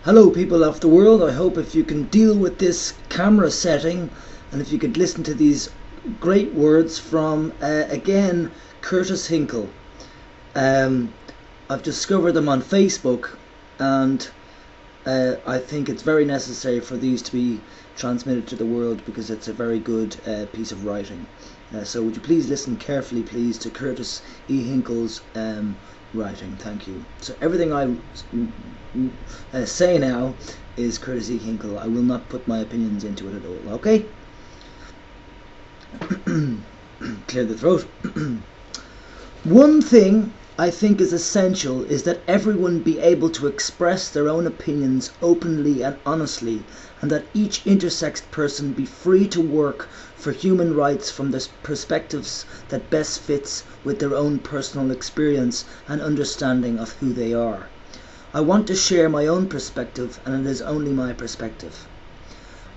Hello people of the world, I hope if you can deal with this camera setting and if you could listen to these great words from, again, Curtis Hinkle. I've discovered them on Facebook and I think it's very necessary for these to be transmitted to the world because it's a very good piece of writing. So would you please listen carefully, please, to Curtis E. Hinkle's writing. Thank you. So everything I say now is Curtis E. Hinkle. I will not put my opinions into it at all. Okay? Clear the throat. One thing I think is essential is that everyone be able to express their own opinions openly and honestly, and that each intersex person be free to work for human rights from the perspectives that best fits with their own personal experience and understanding of who they are. I want to share my own perspective, and it is only my perspective.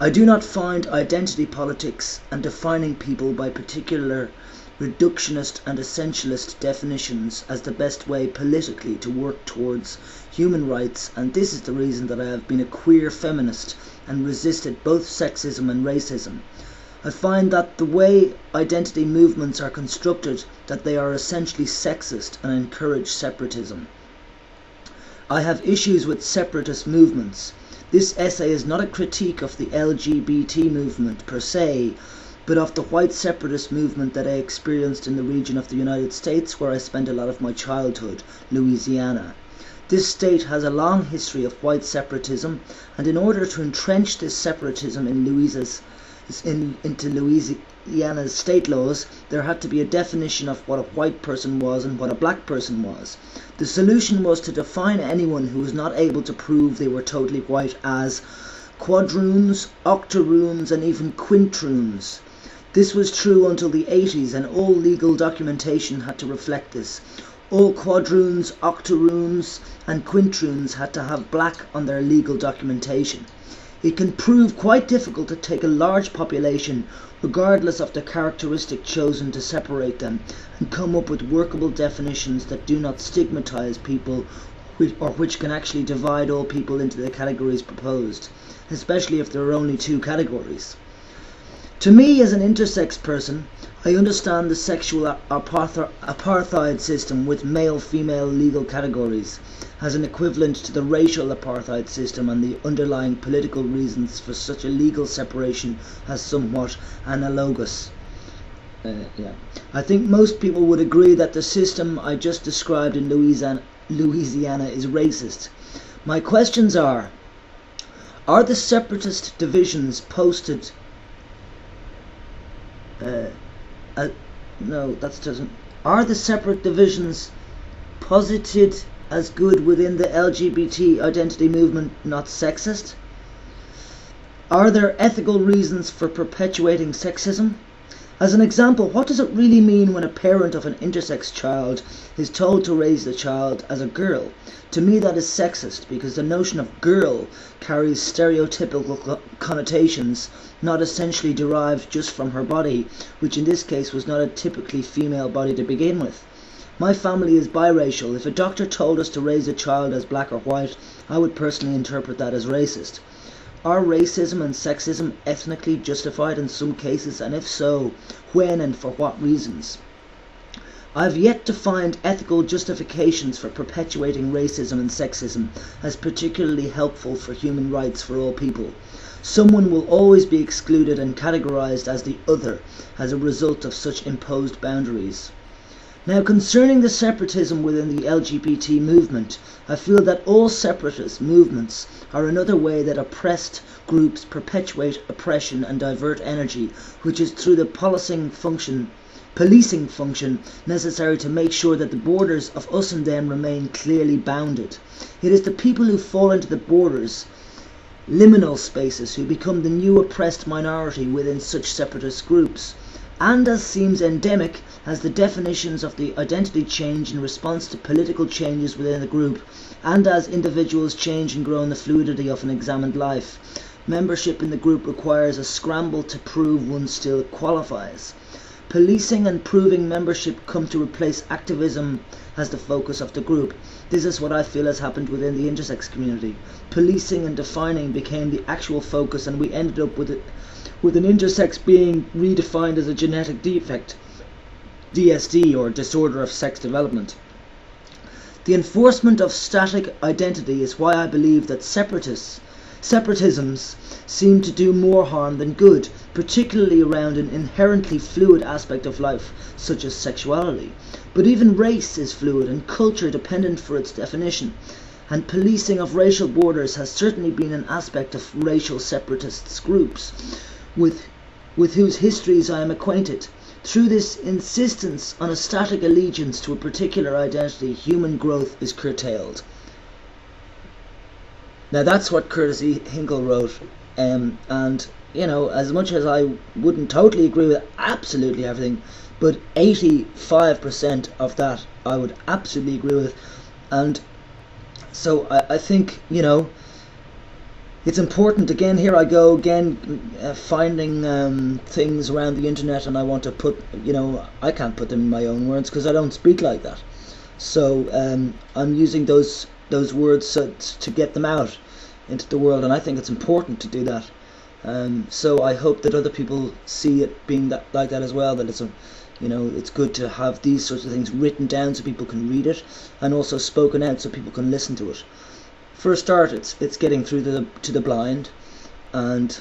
I do not find identity politics and defining people by particular reductionist and essentialist definitions as the best way politically to work towards human rights, and this is the reason that I have been a queer feminist and resisted both sexism and racism. I find that the way identity movements are constructed, that they are essentially sexist and encourage separatism. I have issues with separatist movements. This essay is not a critique of the LGBT movement per se, but of the white separatist movement that I experienced in the region of the United States where I spent a lot of my childhood, Louisiana. This state has a long history of white separatism, and in order to entrench this separatism into Louisiana's state laws, there had to be a definition of what a white person was and what a black person was. The solution was to define anyone who was not able to prove they were totally white as quadroons, octoroons, and even quintroons. This was true until the 80s, and all legal documentation had to reflect this. All quadroons, octoroons, and quintroons had to have black on their legal documentation. It can prove quite difficult to take a large population, regardless of the characteristic chosen to separate them, and come up with workable definitions that do not stigmatize people or which can actually divide all people into the categories proposed, especially if there are only two categories. To me, as an intersex person, I understand the sexual apartheid system with male-female legal categories as an equivalent to the racial apartheid system, and the underlying political reasons for such a legal separation as somewhat analogous. I think most people would agree that the system I just described in Louisiana is racist. My questions are the separatist divisions posted Are the separate divisions posited as good within the LGBT identity movement not sexist? Are there ethical reasons for perpetuating sexism? As an example, what does it really mean when a parent of an intersex child is told to raise the child as a girl? To me, that is sexist, because the notion of girl carries stereotypical connotations not essentially derived just from her body, which in this case was not a typically female body to begin with. My family is biracial. If a doctor told us to raise a child as black or white, I would personally interpret that as racist. Are racism and sexism ethnically justified in some cases, and if so, when and for what reasons? I have yet to find ethical justifications for perpetuating racism and sexism as particularly helpful for human rights for all people. Someone will always be excluded and categorized as the other as a result of such imposed boundaries. Now, concerning the separatism within the LGBT movement, I feel that all separatist movements are another way that oppressed groups perpetuate oppression and divert energy, which is through the policing function necessary to make sure that the borders of us and them remain clearly bounded. It is the people who fall into the borders, liminal spaces, who become the new oppressed minority within such separatist groups. And as seems endemic as the definitions of the identity change in response to political changes within the group, and as individuals change and grow in the fluidity of an examined life, membership in the group requires a scramble to prove one still qualifies. Policing and proving membership come to replace activism as the focus of the group. This is what I feel has happened within the intersex community. Policing and defining became the actual focus, and we ended up with an intersex being redefined as a genetic defect, DSD, or disorder of sex development. The enforcement of static identity is why I believe that separatisms seem to do more harm than good, particularly around an inherently fluid aspect of life, such as sexuality. But even race is fluid and culture dependent for its definition, and policing of racial borders has certainly been an aspect of racial separatists groups, with whose histories I am acquainted. Through this insistence on a static allegiance to a particular identity, human growth is curtailed. Now that's what Curtis E. Hinkle wrote, and you know, as much as I wouldn't totally agree with absolutely everything, but 85% of that I would absolutely agree with. And so I think, you know, it's important. Again, here I go again, finding things around the internet, and I want to put, you know, I can't put them in my own words because I don't speak like that. So I'm using those words to get them out into the world, and I think it's important to do that. So I hope that other people see it being like that as well. That it's it's good to have these sorts of things written down so people can read it, and also spoken out so people can listen to it. For a start, it's getting through to the blind, and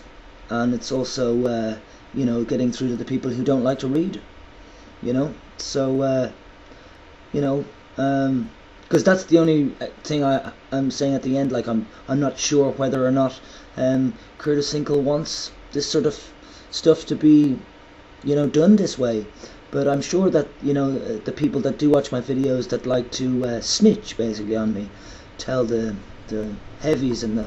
it's also getting through to the people who don't like to read. So because that's the only thing I'm saying at the end. Like I'm not sure whether or not Curtis Hinkle wants this sort of stuff to be done this way, but I'm sure that the people that do watch my videos that like to snitch basically on me, tell the heavies and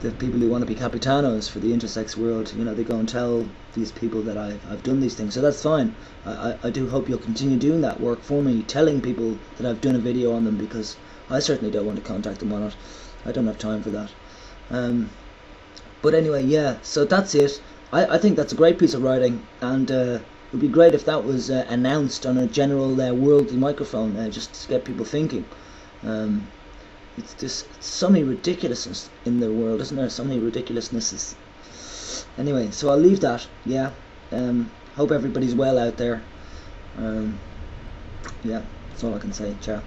the people who want to be capitanos for the intersex world, they go and tell these people that I've done these things. So that's fine. I do hope you'll continue doing that work for me, telling people that I've done a video on them, because I certainly don't want to contact them on it. I don't have time for that. But anyway, yeah, so that's it. I think that's a great piece of writing, and it would be great if that was announced on a general worldly microphone, just to get people thinking. It's so many ridiculousness in the world, isn't there? So many ridiculousnesses. Anyway, so I'll leave that. Yeah. Hope everybody's well out there. Yeah, that's all I can say. Ciao.